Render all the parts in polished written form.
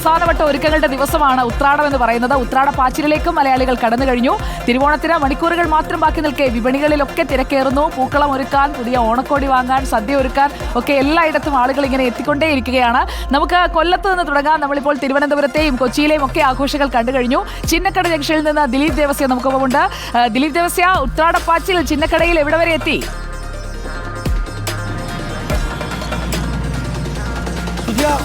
അവസാനവട്ട ഒരുക്കങ്ങളുടെ ദിവസമാണ് ഉത്രാടം എന്ന് പറയുന്നത്. ഉത്രാടപ്പാച്ചിലിലേക്കും മലയാളികൾ കടന്നു കഴിഞ്ഞു. തിരുവോണത്തിന് മണിക്കൂറുകൾ മാത്രം ബാക്കി നിൽക്കെ വിപണികളിലൊക്കെ തിരക്കേറുന്നു. പൂക്കളം ഒരുക്കാൻ, പുതിയ ഓണക്കോടി വാങ്ങാൻ, സദ്യ ഒരുക്കാൻ ഒക്കെ എല്ലായിടത്തും ആളുകൾ ഇങ്ങനെ എത്തിക്കൊണ്ടേയിരിക്കുകയാണ്. നമുക്ക് കൊല്ലത്ത് നിന്ന് തുടങ്ങാം. നമ്മളിപ്പോൾ തിരുവനന്തപുരത്തെയും കൊച്ചിയിലെയും ഒക്കെ ആഘോഷങ്ങൾ കണ്ടു കഴിഞ്ഞു. ചിന്നക്കട ജംഗ്ഷനിൽ നിന്ന് ദിലീപ് ദേവസ്യ നമുക്കൊപ്പമുണ്ട്. ദിലീപ് ദേവസ്യ, ഉത്രാടപ്പാച്ചിൽ ചിന്നക്കടയിൽ എവിടെ വരെ എത്തി?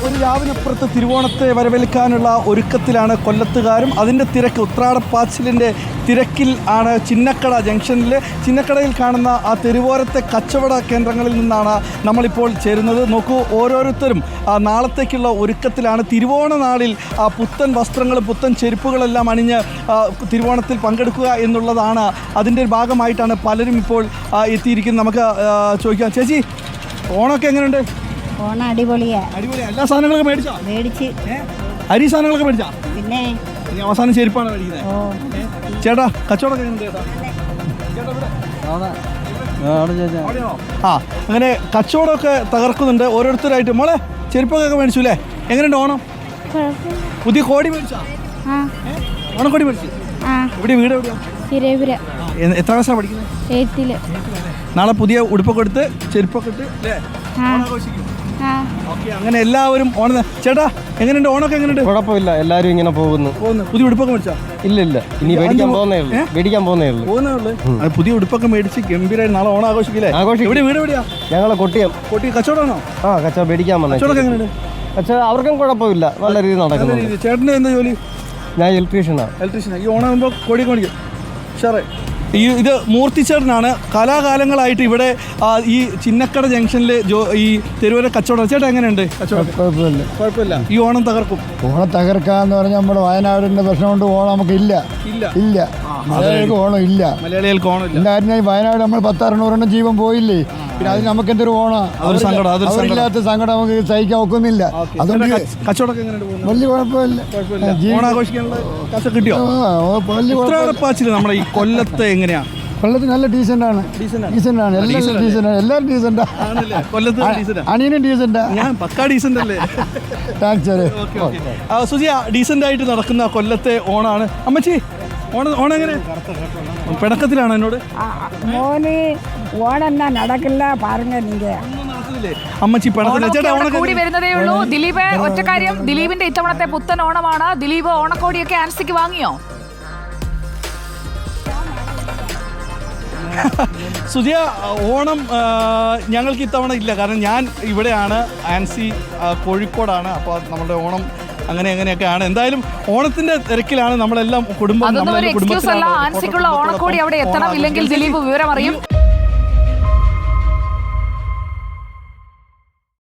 ഒരു രാവിനപ്പുറത്ത് തിരുവോണത്തെ വരവേൽക്കാനുള്ള ഒരുക്കത്തിലാണ് കൊല്ലത്തുകാരും. അതിൻ്റെ തിരക്ക്, ഉത്രാടപ്പാച്ചിലിൻ്റെ തിരക്കിൽ ആണ് ചിന്നക്കട ജംഗ്ഷനിൽ. ചിന്നക്കടയിൽ കാണുന്ന ആ തെരുവോരത്തെ കച്ചവട കേന്ദ്രങ്ങളിൽ നിന്നാണ് നമ്മളിപ്പോൾ ചേരുന്നത്. നോക്കൂ, ഓരോരുത്തരും നാളത്തേക്കുള്ള ഒരുക്കത്തിലാണ്. തിരുവോണ നാളിൽ പുത്തൻ വസ്ത്രങ്ങളും പുത്തൻ ചെരുപ്പുകളെല്ലാം അണിഞ്ഞ് തിരുവോണത്തിൽ പങ്കെടുക്കുക എന്നുള്ളതാണ്. അതിൻ്റെ ഒരു ഭാഗമായിട്ടാണ് പലരും ഇപ്പോൾ എത്തിയിരിക്കുന്നത്. നമുക്ക് ചോദിക്കാം, ചേച്ചി, ഓണമൊക്കെ എങ്ങനെയുണ്ട്? ഓണം അടിപൊളിയാ. എല്ലാ സാധനങ്ങളൊക്കെ മേടിച്ചോ? മേടിച്ച്. അരി സാധനങ്ങളൊക്കെ മേടിച്ചോ? പിന്നെ അവസാനം ചെരുപ്പാണ് മേടിക്കുന്നത്. ചേട്ടാ, കച്ചവടമൊക്കെ എങ്ങനെയുണ്ട് ചേട്ടാ? ആ, അങ്ങനെ കച്ചവടമൊക്കെ തകർക്കുന്നുണ്ട് ഓരോരുത്തരായിട്ട്. മോളെ, ചെരുപ്പൊക്കെ മേടിച്ചു അല്ലേ? എങ്ങനെയുണ്ട് ഓണം? പുതിയ കോടി മേടിച്ചോ? ഓണക്കോടി മേടിച്ചു. ഇവിടെ വീട് എവിടെയാ? എത്ര ക്ലാസ്സാണ് പഠിക്കുന്നത്? നാളെ പുതിയ ഉടുപ്പൊക്കെ എടുത്ത് ചെരുപ്പൊക്കെ ഇട്ട് അല്ലേ ആഘോഷിക്കും? അങ്ങനെ എല്ലാവരും ഓണം. ചേട്ടാ, എങ്ങനെയുണ്ട് ഓണമൊക്കെ? എങ്ങനെയുണ്ട്? കുഴപ്പമില്ല, എല്ലാവരും ഇങ്ങനെ പോകുന്നു. പുതിയ ഉടുപ്പൊക്കെ മേടിച്ചാ? ഇല്ല, ഇനി മേടിക്കാൻ പോകുന്നേ ഉള്ളൂ. പുതിയ ഉടുപ്പൊക്കെ മേടിച്ച് ഗംഭീരമായി നാളെ ഓണം ആഘോഷിക്കില്ലേ? ഇവിടെ വീട് എവിടെയാ? ഞങ്ങളെ കൊട്ടിയം. കച്ചവടമാണോ? കച്ചവടം മേടിക്കാൻ വന്നു. കച്ചവടമൊക്കെ എങ്ങനെയുണ്ട്? കച്ചവടം അവർക്കും കുഴപ്പമില്ല, നല്ല രീതിയിൽ നടക്കുന്നു. ചേട്ടന് എന്താ ജോലി? ഞാൻ ഇലക്ട്രീഷ്യനാണ്. ഈ ഓണം ആകുമ്പോൾ കോടിയൊക്കെ മേടിക്കും. ഷറേ, ഇത് മൂർത്തിച്ചേട്ടനാണ്. കലാകാലങ്ങളായിട്ട് ഇവിടെ ഈ ചിന്നക്കട ജംഗ്ഷനിൽ ഈ തെരുവര കച്ചവടം. ചേട്ടാ, എങ്ങനെയുണ്ട് കച്ചവടം? കുഴപ്പമില്ല. ഈ ഓണം തകർക്കും. ഓണം തകർക്കാന്ന് പറഞ്ഞാൽ നമ്മുടെ വയനാടിന്റെ പ്രശ്നം കൊണ്ട് ഓണം നമുക്ക് ഇല്ല. മലയാളികൾക്ക് ഓണം ഇല്ല. മലയാളികൾക്ക് ഓണം ഇല്ല. എന്തായാലും വയനാട് നമ്മൾ 10-600 ജീവൻ പോയില്ലേ, പിന്നെ അതിന് നമുക്ക് എന്തൊരു ഓണം? അവരില്ലാത്ത സങ്കടം നമുക്ക് സഹിക്കാൻ ഒക്കുന്നില്ല. അതുകൊണ്ട് കച്ചവടം വലിയ കുഴപ്പമില്ല. കിട്ടിയോ? നമ്മുടെ ഈ കൊല്ലത്തെ എങ്ങനെയാ? കൊല്ലത്ത് നല്ല ഡീസൻ്റാണ്. എല്ലാവരും ഡീസൻ്റാ. അനിയനും ഡീസൻ്റാ. ഞാൻ പക്കാ ഡീസൻ്റ് അല്ലേ? സുജിയ, ഡീസൻ്റ് ആയിട്ട് നടക്കുന്ന കൊല്ലത്തെ ഓണാണ്. അമ്മച്ചി, ഓണം എങ്ങനെ? പിണക്കത്തിലാണ് എന്നോട്. മോന് ഓണം നടക്കില്ല പറഞ്ഞ അമ്മച്ചി കൂടി വരുന്നതേ ഉള്ളൂ. ദിലീപ്, ഒറ്റ കാര്യം, ദിലീപിന്റെ ഇത്തവണത്തെ പുത്തൻ ഓണമാണ്. ദിലീപ് ഓണക്കോടിയൊക്കെ ആൻസിക്ക് വാങ്ങിയോ? സുജിയ, ഓണം ഞങ്ങൾക്ക് ഇത്തവണ ഇല്ല. കാരണം ഞാൻ ഇവിടെയാണ്, ആൻസി കോഴിക്കോടാണ്. അപ്പോൾ നമ്മുടെ ഓണം അങ്ങനെയൊക്കെയാണ്. എന്തായാലും ഓണത്തിന്റെ തിരക്കിലാണ് നമ്മളെല്ലാം. കുടുംബം ആൻസിക്കുള്ള ഓണക്കോടി അവിടെ എത്തണം, ഇല്ലെങ്കിൽ ദിലീപ് വിവരം അറിയും.